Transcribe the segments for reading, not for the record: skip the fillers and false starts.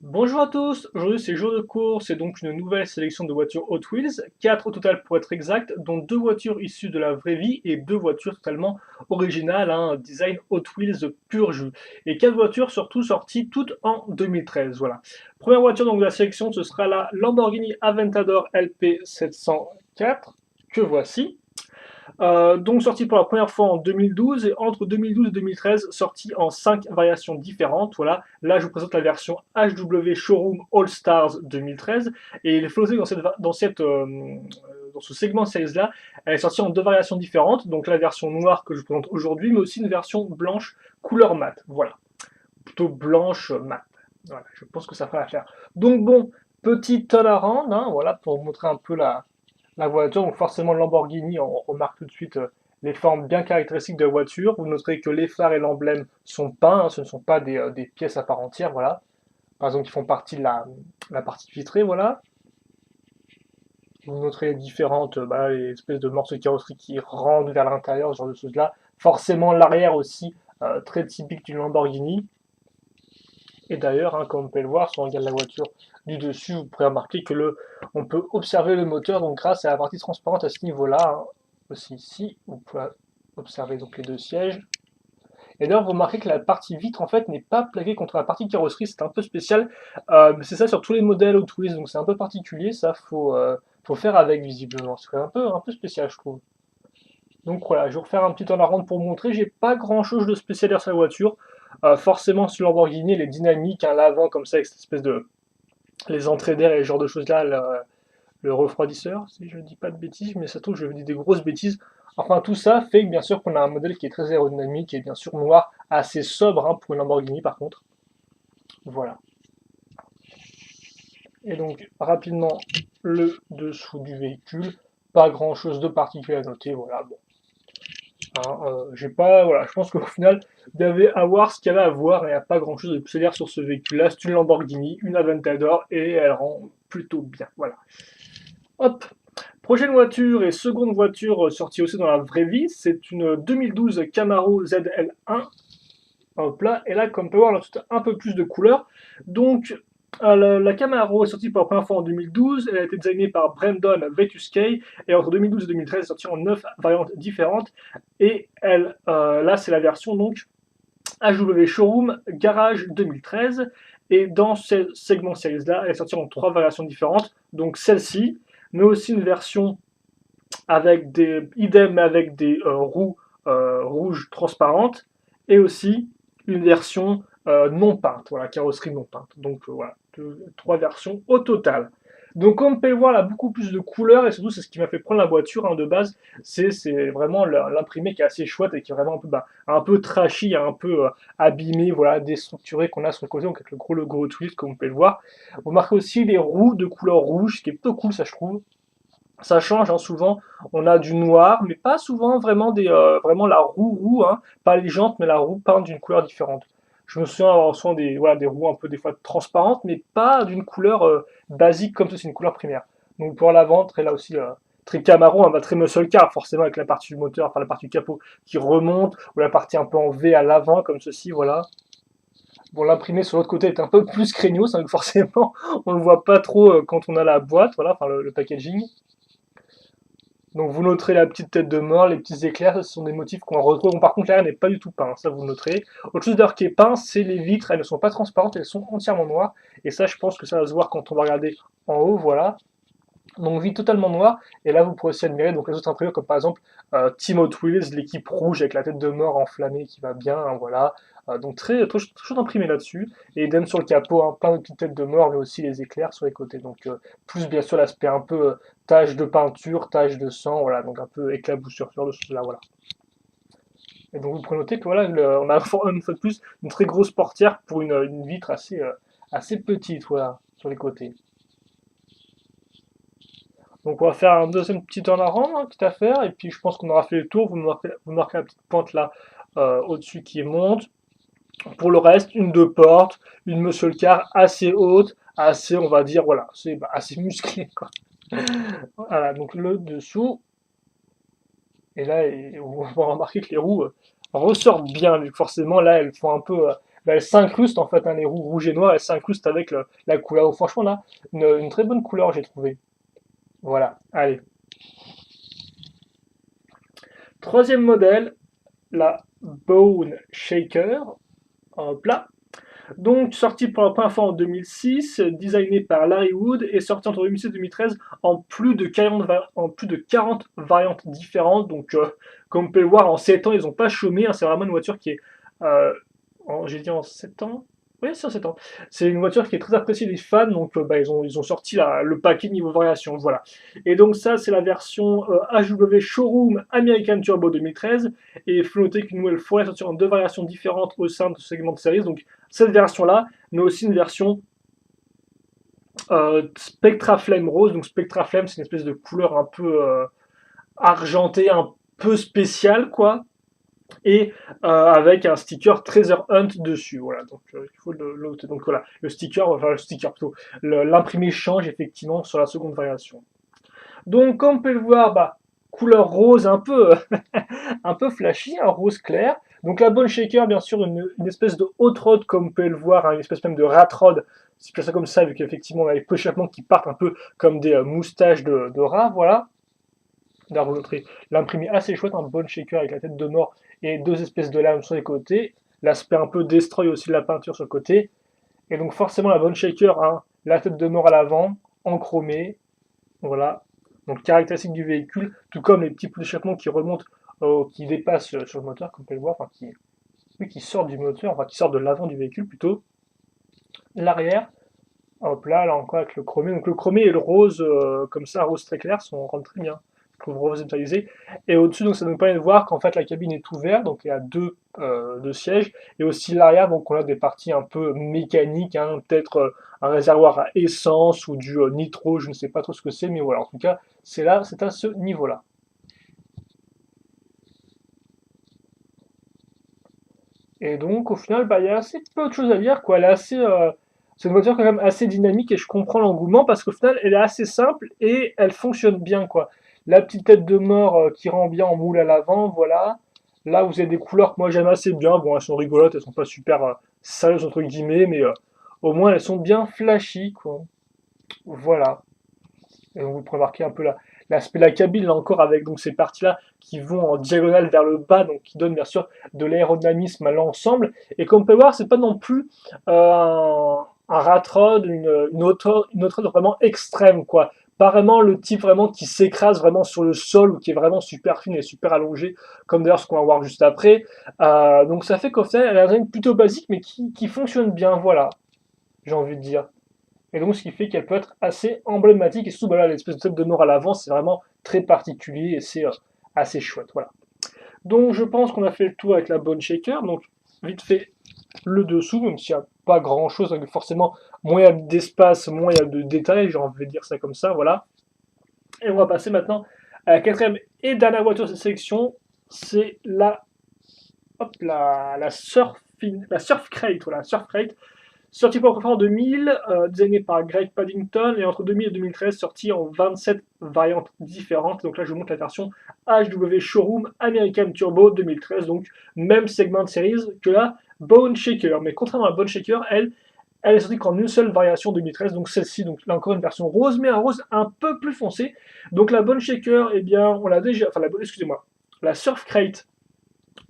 Bonjour à tous, aujourd'hui c'est jour de course et donc une nouvelle sélection de voitures Hot Wheels, 4 au total pour être exact, dont 2 voitures issues de la vraie vie et 2 voitures totalement originales, un design Hot Wheels pur jus. Et 4 voitures surtout sorties toutes en 2013, voilà. Première voiture donc de la sélection, ce sera la Lamborghini Aventador LP 704, que voici. Donc sorti pour la première fois en 2012 et entre 2012 et 2013 sorti en 5 variations différentes. Voilà, là je vous présente la version HW Showroom All Stars 2013 et il faut noter que dans ce segment de series là, elle est sortie en deux variations différentes. Donc la version noire que je vous présente aujourd'hui, mais aussi une version blanche couleur mat. Voilà, plutôt blanche mat. Voilà, je pense que ça fera l'affaire. Donc bon, petit turnaround, hein, voilà, pour vous montrer un peu la voiture. Donc forcément Lamborghini, on remarque tout de suite les formes bien caractéristiques de la voiture. Vous noterez que les phares et l'emblème sont peints, hein, ce ne sont pas des pièces à part entière, voilà. Par exemple, qui font partie de la partie vitrée, voilà. Vous noterez les différentes les espèces de morceaux de carrosserie qui rentrent vers l'intérieur, ce genre de choses-là. Forcément l'arrière aussi, très typique d'une Lamborghini. Et d'ailleurs, hein, comme on peut le voir, si on regarde la voiture du dessus, vous pourrez remarquer que on peut observer le moteur donc grâce à la partie transparente à ce niveau-là. Hein. Aussi ici, vous pouvez observer donc les deux sièges. Et d'ailleurs, vous remarquez que la partie vitre en fait n'est pas plaquée contre la partie carrosserie, c'est un peu spécial. C'est ça sur tous les modèles Hot Wheels, donc c'est un peu particulier. Ça, faut faire avec visiblement. C'est un peu spécial, je trouve. Donc voilà, je vais refaire un petit tour en ronde pour vous montrer. J'ai pas grand chose de spécial sur la voiture. Forcément, sur Lamborghini, elle est dynamique, à l'avant comme ça, avec cette espèce de les entrées d'air et ce genre de choses là, le refroidisseur, si je ne dis pas de bêtises, mais ça se trouve, je dis des grosses bêtises. Enfin, tout ça fait que bien sûr qu'on a un modèle qui est très aérodynamique et bien sûr noir, assez sobre hein, pour une Lamborghini par contre. Voilà. Et donc, rapidement, le dessous du véhicule. Pas grand chose de particulier à noter, voilà. Bon, hein, j'ai pas, voilà, je pense qu'au final, il y avait à voir ce qu'il y avait à voir, et il n'y a pas grand chose de plus à dire sur ce véhicule-là. C'est une Lamborghini, une Aventador, et elle rend plutôt bien, voilà. Hop, prochaine voiture et seconde voiture sortie aussi dans la vraie vie, c'est une 2012 Camaro ZL1. Hop là, et là, comme on peut voir, on a un peu plus de couleurs. Donc, la Camaro est sortie pour la première fois en 2012. Elle a été designée par Brandon Vetuskay. Et entre 2012 et 2013, elle est sortie en 9 variantes différentes. Et là, c'est la version donc HW Showroom Garage 2013. Et dans ce segment series-là, elle est sortie en 3 variations différentes. Donc celle-ci, mais aussi une version avec des idem avec des roues rouges transparentes et aussi une version non peinte, voilà, carrosserie non peinte. Donc voilà, trois versions au total. Donc comme on peut le voir, elle a beaucoup plus de couleurs et surtout c'est ce qui m'a fait prendre la voiture hein, de base. C'est vraiment l'imprimé qui est assez chouette et qui est vraiment un peu trashy, un peu abîmé, voilà, déstructuré qu'on a sur le côté, donc avec le gros logo Hot comme on peut le voir. Vous remarquez aussi les roues de couleur rouge, ce qui est plutôt cool ça je trouve. Ça change, hein, souvent on a du noir, mais pas souvent vraiment la roue, hein, pas les jantes, mais la roue peinte d'une couleur différente. Je me souviens avoir souvent des roues un peu des fois transparentes, mais pas d'une couleur basique comme ça, c'est une couleur primaire. Donc pour l'avant, très là aussi, très Camaro, très muscle car, forcément avec la partie du moteur, enfin la partie du capot qui remonte, ou la partie un peu en V à l'avant, comme ceci, voilà. Bon, l'imprimé sur l'autre côté est un peu plus craignos, donc forcément on le voit pas trop quand on a la boîte, voilà, enfin le packaging. Donc vous noterez la petite tête de mort, les petits éclairs, ce sont des motifs qu'on retrouve. Bon, par contre, l'arrière n'est pas du tout peint, ça vous le noterez. Autre chose d'ailleurs qui est peint, c'est les vitres, elles ne sont pas transparentes, elles sont entièrement noires. Et ça, je pense que ça va se voir quand on va regarder en haut, voilà. Donc vitre totalement noire, et là vous pourrez aussi admirer donc, les autres imprimés, comme par exemple Team Hot Wheels, l'équipe rouge avec la tête de mort enflammée qui va bien, hein, voilà. Donc très chaud imprimé là-dessus, et idem sur le capot, hein, plein de petites têtes de mort, mais aussi les éclairs sur les côtés. Donc plus bien sûr l'aspect un peu tache de peinture, tache de sang, voilà, donc un peu éclaboussure, ce genre de choses là, voilà. Et donc vous pourrez noter que voilà, on a une fois de plus une très grosse portière pour une vitre assez petite, voilà, sur les côtés. Donc on va faire un deuxième petit turnaround, hein, quitte à faire, et puis je pense qu'on aura fait le tour. Vous marquez la petite pointe là au-dessus qui monte. Pour le reste, une deux portes, une muscle car assez haute, assez, on va dire, voilà, c'est assez musclé quoi. Voilà, donc le dessous, et là, on va remarquer que les roues ressortent bien, vu que forcément là elles font un peu bah, elles s'incrustent en fait, hein, les roues rouges et noires, elles s'incrustent avec la couleur. Donc franchement là, une très bonne couleur j'ai trouvé. Voilà, allez. Troisième modèle, la Bone Shaker, hop là. Donc sorti pour la première fois en 2006, designé par Larry Wood et sorti entre 2006 et 2013 en plus de 40 variantes différentes. Donc comme vous pouvez le voir, en 7 ans, ils n'ont pas chômé, hein. C'est vraiment une voiture qui est, euh, j'ai dit en 7 ans. Oui, c'est en 7 ans. C'est une voiture qui est très appréciée des fans, donc bah, ils ont sorti le paquet niveau variation, voilà. Et donc ça, c'est la version HW Showroom American Turbo 2013. Et il faut noter qu'une nouvelle fois, elle sortira en deux variations différentes au sein de ce segment de série. Donc cette version-là, mais aussi une version Spectra Flame Rose. Donc Spectra Flame, c'est une espèce de couleur un peu argentée, un peu spéciale, quoi. Et avec un sticker Treasure Hunt dessus. Voilà, donc il faut le noter. Donc voilà, le sticker plutôt, l'imprimé change effectivement sur la seconde variation. Donc comme vous pouvez le voir, bah, couleur rose un peu, un peu flashy, un rose clair. Donc la Bone Shaker, bien sûr, une espèce de hot rod, comme vous pouvez le voir, hein, une espèce même de rat rod, c'est ça comme ça, vu qu'effectivement on a les pochapements qui partent un peu comme des moustaches de rat, voilà. D'ailleurs, vous noterez l'imprimé assez chouette, un Bone Shaker avec la tête de mort et deux espèces de lames sur les côtés. L'aspect un peu destroy aussi de la peinture sur le côté. Et donc forcément la Bone Shaker, hein, la tête de mort à l'avant, en chromé, voilà. Donc caractéristique du véhicule, tout comme les petits pots d'échappement qui remontent, qui dépassent sur le moteur, comme vous pouvez le voir, enfin qui, oui, qui sortent du moteur, enfin qui sortent de l'avant du véhicule plutôt. L'arrière, hop là, là encore avec le chromé. Donc le chromé et le rose, comme ça, rose très clair, rentrent très bien. Je trouve rose métallisé. Et au-dessus, donc ça nous permet de voir qu'en fait la cabine est ouverte, donc il y a deux sièges. Et aussi l'arrière, donc on a des parties un peu mécaniques, hein, peut-être un réservoir à essence ou du nitro, je ne sais pas trop ce que c'est, mais voilà, en tout cas, c'est là, c'est à ce niveau-là. Et donc, au final, bah, il y a assez peu de choses à dire, quoi. Elle est assez, c'est une voiture quand même assez dynamique et je comprends l'engouement parce qu'au final, elle est assez simple et elle fonctionne bien, quoi. La petite tête de mort qui rend bien en moule à l'avant, voilà. Là, vous avez des couleurs que moi j'aime assez bien. Bon, elles sont rigolotes, elles sont pas super sérieuses entre guillemets, mais au moins elles sont bien flashy, quoi. Voilà. Et donc vous pouvez remarquer un peu l'aspect de la cabine, là encore, avec donc ces parties-là qui vont en diagonale vers le bas, donc qui donnent bien sûr de l'aérodynamisme à l'ensemble. Et comme on peut voir, c'est pas non plus un rat rod, une autre rod vraiment extrême, quoi. Pas vraiment le type vraiment qui s'écrase vraiment sur le sol ou qui est vraiment super fine et super allongée, comme d'ailleurs ce qu'on va voir juste après. Donc ça fait qu'au final, elle a un design plutôt basique, mais qui fonctionne bien, voilà, j'ai envie de dire. Et donc, ce qui fait qu'elle peut être assez emblématique. Et surtout, voilà, l'espèce de tête de mort à l'avant, c'est vraiment très particulier et c'est assez chouette. Voilà. Donc, je pense qu'on a fait le tour avec la Bone Shaker. Donc, vite fait, le dessous, même s'il n'y a pas grand chose, donc forcément, moins il y a d'espace, moins il y a de détails, j'ai envie de dire ça comme ça. Voilà. Et on va passer maintenant à la quatrième et dernière voiture de cette sélection. C'est hop, la Surf Crate. Voilà, Surf Crate. Sorti pour la première fois en 2000, designé par Greg Paddington, et entre 2000 et 2013, sorti en 27 variantes différentes. Donc là, je vous montre la version HW Showroom American Turbo 2013, donc même segment de série que la Bone Shaker. Mais contrairement à la Bone Shaker, elle est sortie qu'en une seule variation 2013, donc celle-ci, donc là encore une version rose, mais un rose un peu plus foncé. Donc la Bone Shaker, eh bien, on l'a déjà, enfin, excusez-moi, la Surf Crate,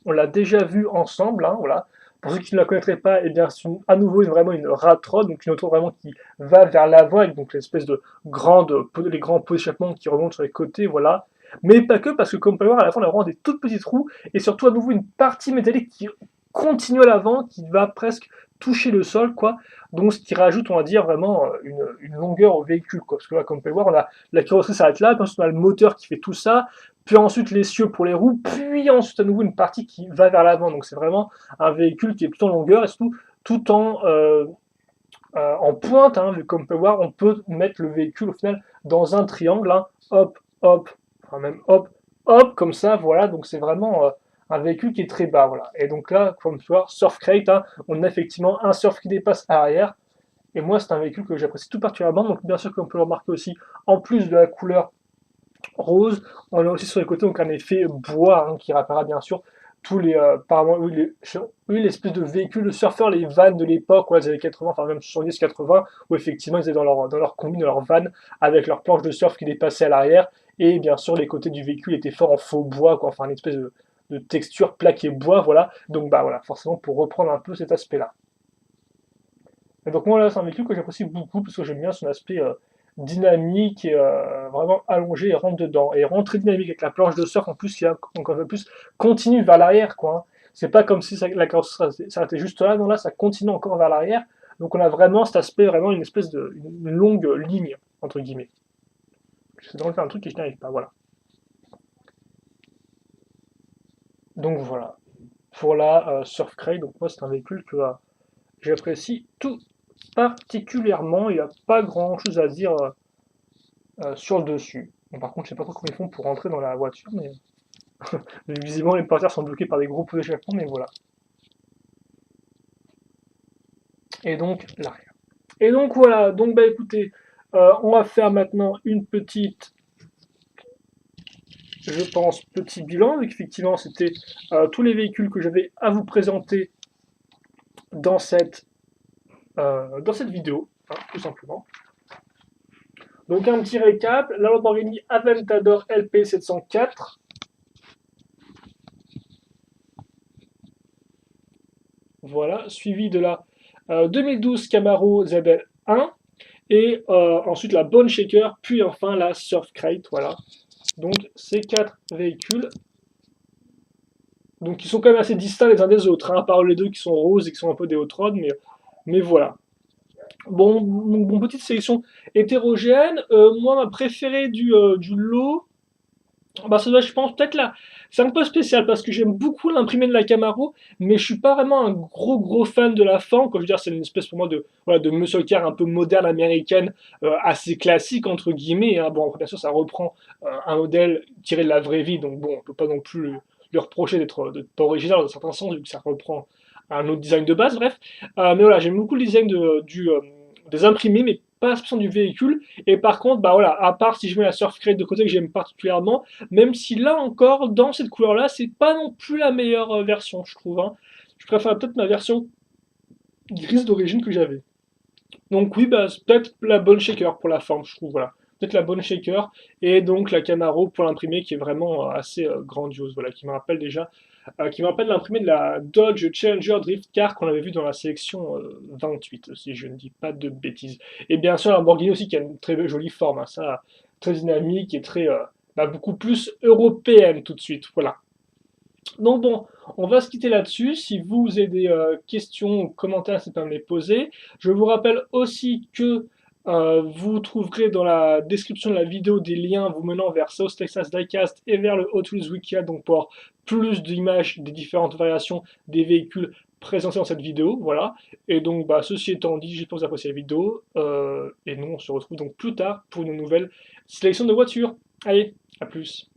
on l'a déjà vu ensemble, hein, voilà. Pour ceux qui ne la connaîtraient pas, eh bien, c'est à nouveau vraiment une rat rod, donc une auto vraiment qui va vers l'avant avec donc l'espèce de les grands pots d'échappement qui remontent sur les côtés, voilà. Mais pas que, parce que comme on peut le voir, à la fin, on a vraiment des toutes petites roues, et surtout à nouveau une partie métallique qui continue à l'avant, qui va presque toucher le sol, quoi. Donc ce qui rajoute, on va dire, vraiment une longueur au véhicule, quoi. Parce que là, comme on peut le voir, on a la carrosserie s'arrête là, puis ensuite on a le moteur qui fait tout ça, puis ensuite les cieux pour les roues, puis ensuite à nouveau une partie qui va vers l'avant. Donc c'est vraiment un véhicule qui est plutôt en longueur et surtout tout en pointe, hein, vu comme on peut voir, on peut mettre le véhicule au final dans un triangle, hein, hop, hop, enfin même hop, hop, comme ça, voilà, donc c'est vraiment un véhicule qui est très bas, voilà. Et donc là, comme on peut voir, Surf Crate, hein, on a effectivement un surf qui dépasse à l'arrière, et moi c'est un véhicule que j'apprécie tout particulièrement, donc bien sûr qu'on peut le remarquer aussi, en plus de la couleur rose, on a aussi sur les côtés donc un effet bois, hein, qui rappellera bien sûr tous les, apparemment, oui, l'espèce de véhicules de surfeurs, les vannes de l'époque, ouais, des années 80, enfin même 70-80, où effectivement ils étaient dans leur combi, dans leur van, avec leur planche de surf qui dépassait à l'arrière, et bien sûr les côtés du véhicule étaient faits en faux bois, quoi, enfin une espèce de texture plaqué bois, voilà. Donc bah voilà, forcément pour reprendre un peu cet aspect-là. Et donc moi là c'est un véhicule que j'apprécie beaucoup parce que j'aime bien son aspect dynamique et vraiment allongé et rentre dedans. Et rentre très dynamique avec la planche de surf en plus qui est encore un peu plus continue vers l'arrière quoi, hein. C'est pas comme si la carrosserie s'arrêtait juste là, non là ça continue encore vers l'arrière. Donc on a vraiment cet aspect, vraiment une espèce de une longue ligne entre guillemets. J'essaie de faire un truc et je n'y arrive pas, voilà. Donc voilà. Pour la Surfcray, donc moi c'est un véhicule que j'apprécie tout particulièrement. Il n'y a pas grand chose à dire sur le dessus. Bon, par contre, je sais pas trop comment ils font pour rentrer dans la voiture, mais visiblement les portières sont bloquées par des gros pots d'échappement, mais voilà. Et donc l'arrière. Et donc voilà, donc bah écoutez, on va faire maintenant une petite, je pense, petit bilan, vu qu'effectivement c'était tous les véhicules que j'avais à vous présenter dans dans cette vidéo, hein, tout simplement. Donc un petit récap, la Lamborghini Aventador LP704. Voilà, suivi de la 2012 Camaro ZL1 et ensuite la Bone Shaker, puis enfin la Surf Crate, voilà. Donc ces quatre véhicules, donc qui sont quand même assez distincts les uns des autres, hein, à part les deux qui sont roses et qui sont un peu des hot rods, mais voilà. Bon, petite sélection hétérogène. Moi, ma préférée du lot, bah, ça doit, je pense, peut-être là. C'est un peu spécial parce que j'aime beaucoup l'imprimé de la Camaro, mais je suis pas vraiment un gros fan de la forme. Quand je veux dire, c'est une espèce pour moi de, voilà, de muscle car un peu moderne américaine, assez classique entre guillemets, hein. Bon, bien sûr, ça reprend un modèle tiré de la vraie vie, donc bon, on peut pas non plus lui reprocher d'être pas original dans un certain sens, vu que ça reprend un autre design de base, bref. Mais voilà, j'aime beaucoup le design des imprimés, mais pas spécialement du véhicule. Et par contre, bah voilà, à part si je mets la Surf Crate de côté que j'aime particulièrement, même si là encore, dans cette couleur-là, c'est pas non plus la meilleure version, je trouve, hein. Je préfère peut-être ma version grise d'origine que j'avais. Donc oui, bah, c'est peut-être la bonne shaker pour la forme, je trouve, voilà. Peut-être la bonne shaker, et donc la Camaro pour l'imprimer qui est vraiment assez grandiose, voilà, qui me rappelle déjà, qui me rappelle l'imprimé de la Dodge Challenger Drift Car qu'on avait vu dans la sélection 28, si je ne dis pas de bêtises. Et bien sûr, la Lamborghini aussi qui a une très jolie forme, hein, ça, très dynamique et très, bah, beaucoup plus européenne tout de suite, voilà. Donc bon, on va se quitter là-dessus. Si vous avez des questions ou commentaires, n'hésitez pas à me les poser. Je vous rappelle aussi que vous trouverez dans la description de la vidéo des liens vous menant vers South Texas Diecast et vers le Hot Wheels Wiki, donc pour avoir plus d'images des différentes variations des véhicules présentés dans cette vidéo. Voilà. Et donc, bah, ceci étant dit, j'espère que vous appréciez la vidéo. Et nous, on se retrouve donc plus tard pour une nouvelle sélection de voitures. Allez, à plus.